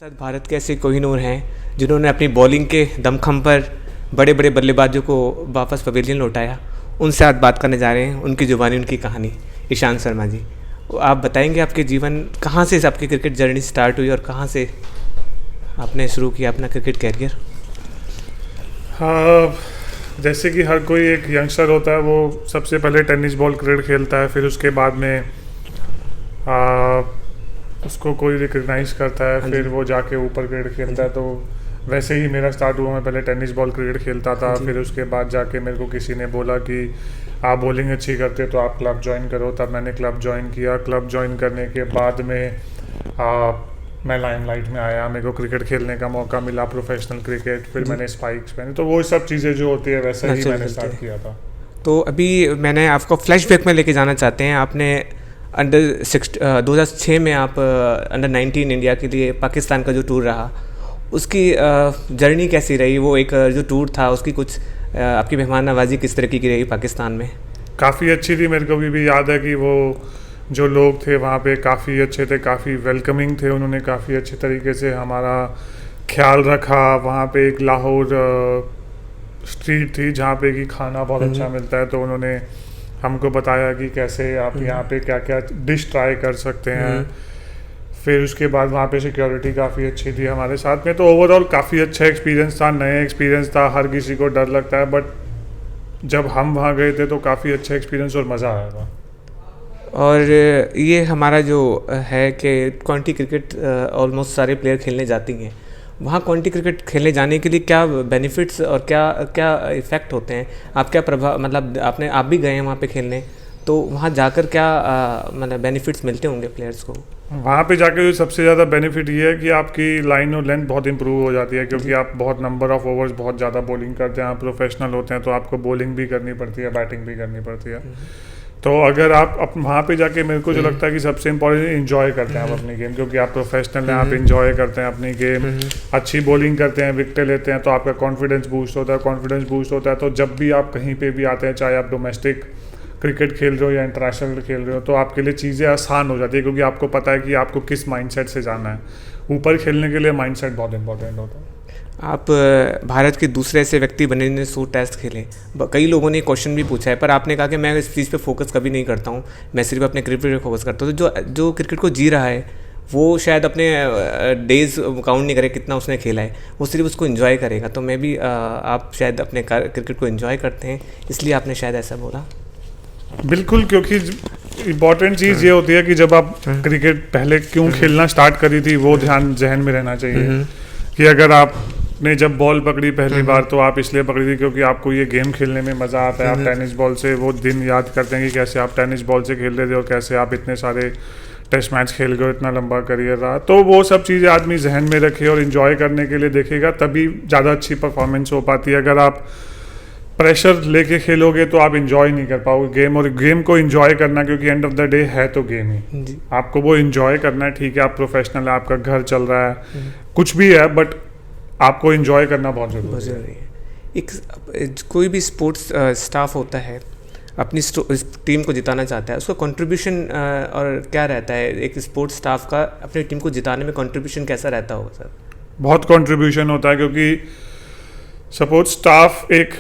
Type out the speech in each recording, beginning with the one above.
शायद भारत के ऐसे कोहिनूर हैं जिन्होंने अपनी बॉलिंग के दमखम पर बड़े बड़े बल्लेबाजों को वापस पवेलियन लौटाया। उनसे आज बात करने जा रहे हैं, उनकी जुबानी उनकी कहानी। ईशांत शर्मा जी, आप बताएंगे आपके जीवन कहाँ से आपकी क्रिकेट जर्नी स्टार्ट हुई और कहाँ से आपने शुरू किया अपना क्रिकेट कैरियर? हाँ, जैसे कि हर कोई एक यंगस्टर होता है, वो सबसे पहले टेनिस बॉल क्रिकेट खेलता है, फिर उसके बाद में उसको कोई रिकग्नाइज करता है, फिर वो जाके ऊपर क्रिकेट खेलता है। तो वैसे ही मेरा स्टार्ट हुआ। मैं पहले टेनिस बॉल क्रिकेट खेलता था, फिर उसके बाद जाके मेरे को किसी ने बोला कि आप बॉलिंग अच्छी करते तो आप क्लब ज्वाइन करो। तब मैंने क्लब ज्वाइन किया। क्लब ज्वाइन करने के बाद में मैं लाइमलाइट में आया, मेरे को क्रिकेट खेलने का मौका मिला, प्रोफेशनल क्रिकेट। फिर मैंने स्पाइक्स पहने, तो वो सब चीज़ें जो होती है वैसा ही मैंने स्टार्ट किया था। तो अभी मैंने आपको फ्लैशबैक में लेके जाना चाहते हैं। आपने अंडर 2006 में आप अंडर 19 इंडिया के लिए पाकिस्तान का जो टूर रहा, उसकी जर्नी कैसी रही? वो एक जो टूर था उसकी कुछ आपकी मेहमान नवाजी किस तरीके की रही पाकिस्तान में? काफ़ी अच्छी थी। मेरे को भी याद है कि वो जो लोग थे वहाँ पे काफ़ी अच्छे थे, काफ़ी वेलकमिंग थे। उन्होंने काफ़ी अच्छे तरीके से हमारा ख्याल रखा। वहाँ पे एक लाहौर स्ट्रीट थी जहाँ पे कि खाना बहुत अच्छा मिलता है, तो उन्होंने हमको बताया कि कैसे आप यहाँ पे क्या क्या डिश ट्राई कर सकते हैं। फिर उसके बाद वहाँ पे सिक्योरिटी काफ़ी अच्छी थी हमारे साथ में। तो ओवरऑल काफ़ी अच्छा एक्सपीरियंस था, नया एक्सपीरियंस था। हर किसी को डर लगता है, बट जब हम वहाँ गए थे तो काफ़ी अच्छा एक्सपीरियंस और मज़ा आया था। और ये हमारा जो है कि काउंटी क्रिकेट ऑलमोस्ट सारे प्लेयर खेलने जाती हैं। वहाँ काउंटी क्रिकेट खेलने जाने के लिए क्या बेनिफिट्स और क्या क्या इफ़ेक्ट होते हैं? आप क्या प्रभाव, मतलब आप भी गए हैं वहाँ पे खेलने, तो वहाँ जाकर क्या मतलब बेनिफिट्स मिलते होंगे प्लेयर्स को? वहाँ पे जाकर सबसे ज़्यादा बेनिफिट ये है कि आपकी लाइन और लेंथ बहुत इंप्रूव हो जाती है, क्योंकि आप बहुत नंबर ऑफ ओवर्स बहुत ज़्यादा बॉलिंग करते हैं। आप प्रोफेशनल होते हैं तो आपको बॉलिंग भी करनी पड़ती है, बैटिंग भी करनी पड़ती है। तो अगर आप वहाँ पे जाके, मेरे को जो लगता है कि सबसे इम्पोर्टेंट इंजॉय करते हैं आप अपनी गेम, क्योंकि आप प्रोफेशनल हैं, आप इंजॉय करते हैं अपनी गेम, अच्छी बॉलिंग करते हैं, विकेटें लेते हैं, तो आपका कॉन्फिडेंस बूस्ट होता है। कॉन्फिडेंस बूस्ट होता है तो जब भी आप कहीं पे भी आते हैं, चाहे आप डोमेस्टिक क्रिकेट खेल रहे हो या इंटरनेशनल खेल रहे हो, तो आपके लिए चीज़ें आसान हो जाती है, क्योंकि आपको पता है कि आपको किस माइंडसेट से जाना है। ऊपर खेलने के लिए माइंडसेट बहुत इंपॉर्टेंट होता है। आप भारत के दूसरे ऐसे व्यक्ति बने जिन्होंने 100 टेस्ट खेले। कई लोगों ने क्वेश्चन भी पूछा है, पर आपने कहा कि मैं इस चीज़ पे फोकस कभी नहीं करता हूँ, मैं सिर्फ अपने क्रिकेट पे फोकस करता हूँ। तो जो क्रिकेट को जी रहा है वो शायद अपने डेज काउंट नहीं करे कितना उसने खेला है, वो सिर्फ उसको एंजॉय करेगा। तो मैं भी आप शायद अपने क्रिकेट को एंजॉय करते हैं, इसलिए आपने शायद ऐसा बोला। बिल्कुल, क्योंकि इम्पॉर्टेंट चीज़ ये होती है कि जब आप क्रिकेट पहले क्यों खेलना स्टार्ट करी थी, वो ध्यान जहन में रहना चाहिए। कि अगर आपने जब बॉल पकड़ी पहली बार, तो आप इसलिए पकड़ी थी क्योंकि आपको ये गेम खेलने में मज़ा आता है। आप टेनिस बॉल से वो दिन याद करते हैं कि कैसे आप टेनिस बॉल से खेल रहे थे और कैसे आप इतने सारे टेस्ट मैच खेल गए, इतना लंबा करियर रहा। तो वो सब चीज़ें आदमी जहन में रखे और इन्जॉय करने के लिए देखेगा, तभी ज़्यादा अच्छी परफॉर्मेंस हो पाती है। अगर आप प्रेशर लेके खेलोगे तो आप इंजॉय नहीं कर पाओगे गेम, और गेम को इंजॉय करना, क्योंकि एंड ऑफ द डे है तो गेम ही, आपको वो इंजॉय करना है। ठीक है, आप प्रोफेशनल है, आपका घर चल रहा है, कुछ भी है, बट आपको इंजॉय करना बहुत ज़रूरी है। एक कोई भी स्पोर्ट्स स्टाफ होता है, अपनी टीम को जिताना चाहता है, उसका कंट्रीब्यूशन और क्या रहता है? एक स्पोर्ट्स स्टाफ का अपनी टीम को जिताने में कंट्रीब्यूशन कैसा रहता होगा सर? बहुत कंट्रीब्यूशन होता है, क्योंकि सपोर्ट स्टाफ एक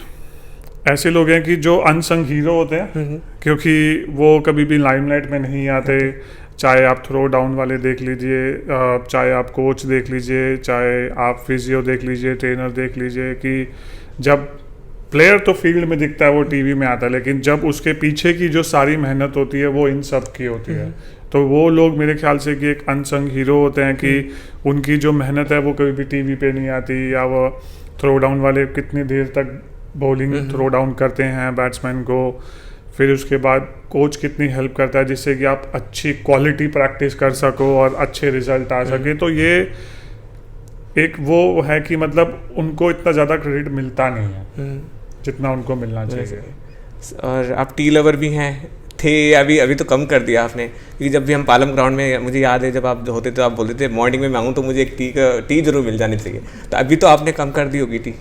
ऐसे लोग हैं कि जो अनसंग हीरो होते हैं, क्योंकि वो कभी भी लाइमलाइट में नहीं आते। चाहे आप थ्रो डाउन वाले देख लीजिए, चाहे आप कोच देख लीजिए, चाहे आप फिजियो देख लीजिए, ट्रेनर देख लीजिए, कि जब प्लेयर तो फील्ड में दिखता है, वो टीवी में आता है, लेकिन जब उसके पीछे की जो सारी मेहनत होती है वो इन सब की होती है। तो वो लोग मेरे ख्याल से कि एक अनसंग हीरो होते हैं, कि उनकी जो मेहनत है वो कभी भी टीवी पे नहीं आती। या वो थ्रो डाउन वाले कितनी देर तक बॉलिंग थ्रो डाउन करते हैं बैट्समैन को, फिर उसके बाद कोच कितनी हेल्प करता है जिससे कि आप अच्छी क्वालिटी प्रैक्टिस कर सको और अच्छे रिजल्ट आ सके। तो ये एक वो है कि मतलब उनको इतना ज़्यादा क्रेडिट मिलता नहीं है जितना उनको मिलना चाहिए। और आप टी लवर भी हैं, थे अभी तो कम कर दिया आपने, क्योंकि जब भी हम पालम ग्राउंड में, मुझे याद है जब आप होते तो आप बोलते थे मॉर्निंग में मांगूँ तो मुझे एक टी जरूर मिल जानी चाहिए। तो अभी तो आपने कम कर दी होगी टी?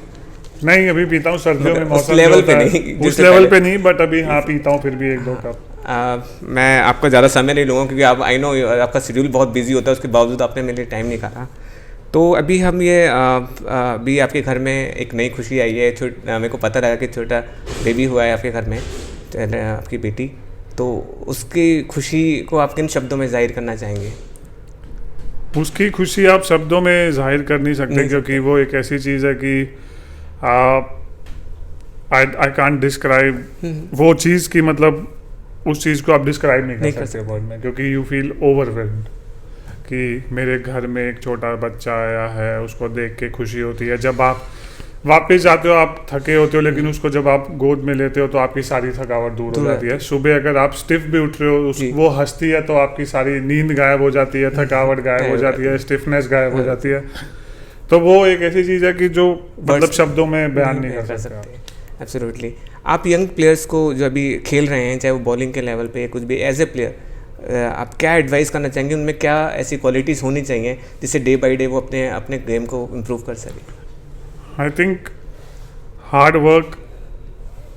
नहीं, अभी पीता हूँ सर्दियों में, मौसम उस लेवल पे नहीं, उस लेवल पे नहीं, बट अभी हाँ पीता हूँ फिर भी 1-2 कप। मैं आपका ज़्यादा समय नहीं लूँगा, क्योंकि आप आई नो आपका शेड्यूल बहुत बिजी होता है, उसके बावजूद आपने मेरे लिए टाइम निकाला। तो अभी हम ये अभी आपके घर में एक नई खुशी आई है, मेरे को पता लगा कि छोटा बेबी हुआ है आपके घर में, आपकी बेटी, तो उसकी खुशी को आप किन शब्दों में जाहिर करना चाहेंगे? उसकी खुशी आप शब्दों में जाहिर कर नहीं सकते, क्योंकि वो एक ऐसी चीज़ है कि आई कांट डिस्क्राइब वो चीज़ की, मतलब उस चीज़ को आप डिस्क्राइब नहीं कर सकते वर्ड में, क्योंकि यू फील ओवरवेल्म्ड कि मेरे घर में एक छोटा बच्चा आया है, उसको देख के खुशी होती है। जब आप वापस जाते हो आप थके होते हो, लेकिन उसको जब आप गोद में लेते हो तो आपकी सारी थकावट दूर हो जाती है। सुबह अगर आप स्टिफ भी उठ रहे हो, वो हंसती है तो आपकी सारी नींद गायब हो जाती है, थकावट गायब हो जाती है, स्टिफनेस गायब हो जाती है। तो वो एक ऐसी चीज़ है कि जो मतलब शब्दों में बयान नहीं कर सकते। एब्सोल्युटली। आप यंग प्लेयर्स को जो अभी खेल रहे हैं, चाहे वो बॉलिंग के लेवल पे कुछ भी, एज ए प्लेयर आप क्या एडवाइस करना चाहेंगे? उनमें क्या ऐसी क्वालिटीज़ होनी चाहिए जिससे डे बाय डे वो अपने अपने गेम को इम्प्रूव कर सके? I think hard work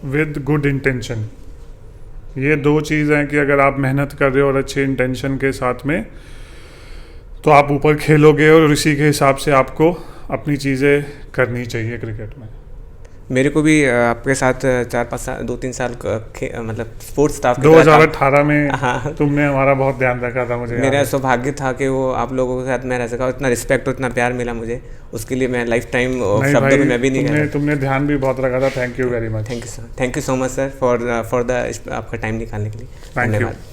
with good intention, ये दो चीज़ हैं कि अगर आप मेहनत कर रहे हो और अच्छे इंटेंशन के साथ में, तो आप ऊपर खेलोगे और इसी के हिसाब से आपको अपनी चीज़ें करनी चाहिए क्रिकेट में। मेरे को भी आपके साथ 4-5 साल 2-3 साल मतलब स्पोर्ट्स स्टाफ 2018 में हाँ, तुमने हमारा बहुत ध्यान रखा था। मुझे मेरा सौभाग्य था कि वो आप लोगों के साथ मैं रह सका, इतना रिस्पेक्ट और इतना प्यार मिला मुझे, उसके लिए मैं लाइफ टाइम शब्दों में मैं भी नहीं तुमने ध्यान भी बहुत रखा था। Thank you very much. Thank you so much sir for the आपका टाइम निकालने के लिए। धन्यवाद।